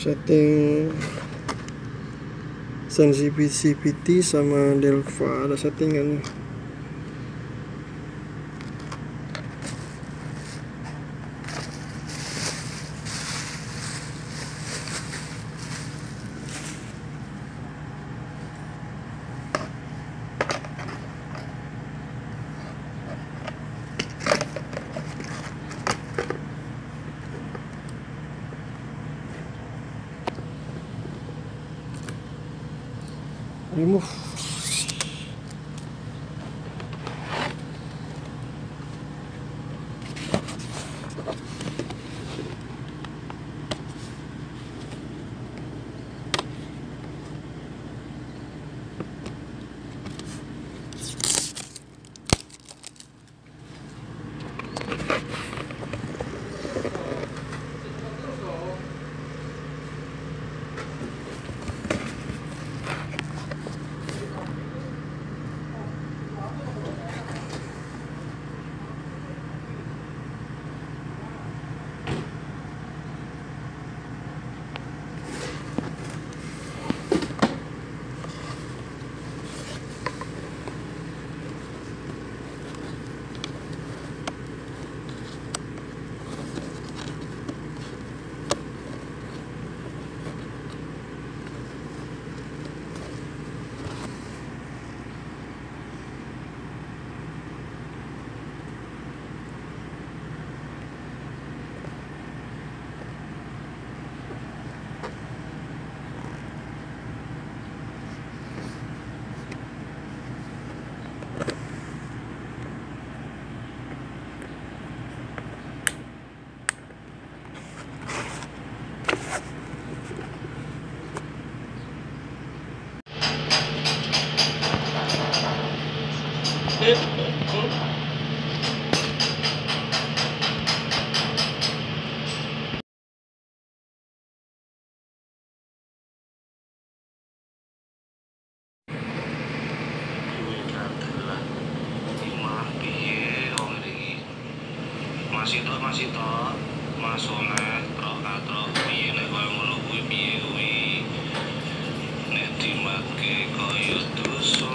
setting sensitivity sama delta, ada settingan. Remove. Masih toh masone trok piye nek koyo ngono kuwi piye kuwi nek dimake koyo dosa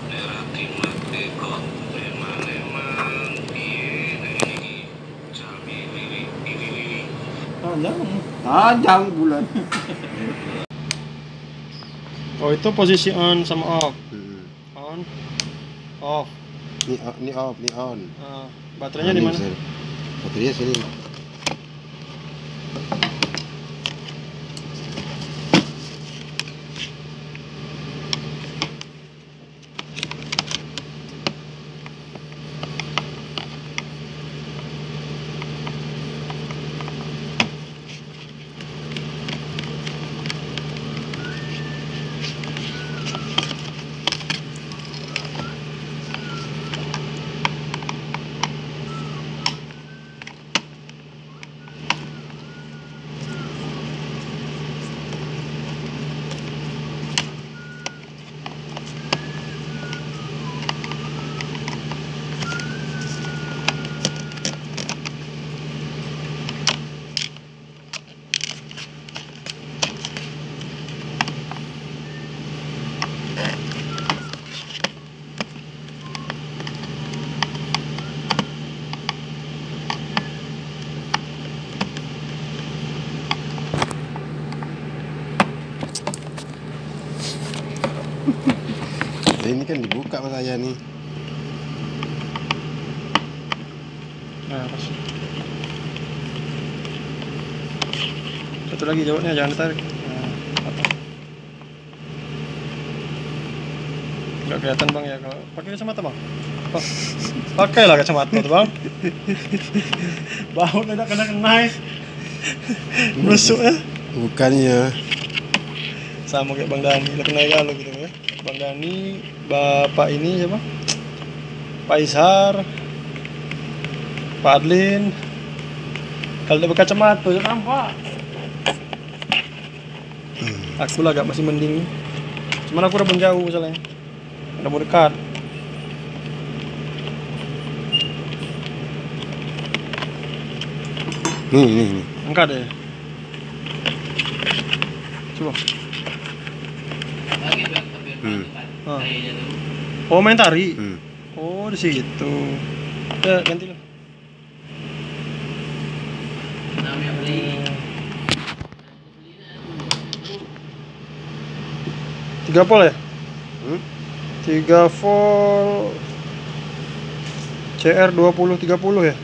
nek ra dimake kok eman piye nek iki jami wiwi Panjang bulan. Oh, itu posisi on sama off. On, off. Ini off, ini on. Baterainya di mana? Baterainya sini. Ini kan dibuka sama saya nih. Nah, pas. Satu lagi jawabnya, jangan ditarik. Nah, nggak kelihatan bang ya kalau pakai kacamata bang. Pakailah kacamata tuh bang. Bau tidak kena busuk ya. Bukannya Sama kayak Bang Dani, lebih naik kalau gitu ya. Bang Dani, bapak ini siapa? Pak Ishar, Pak Adlin. Kalau dia berkacamata ya nampak. Aku lah agak masih mending. Cuman aku udah menjauh misalnya. Udah mau dekat. nih. Angkat deh. Coba. Ah. Kayaknya tuh. Oh, main tari. Hmm. Oh, di situ. Ya, ganti lah. Namanya beli. 3 volt ya? Hmm? 3 volt CR 2030 ya?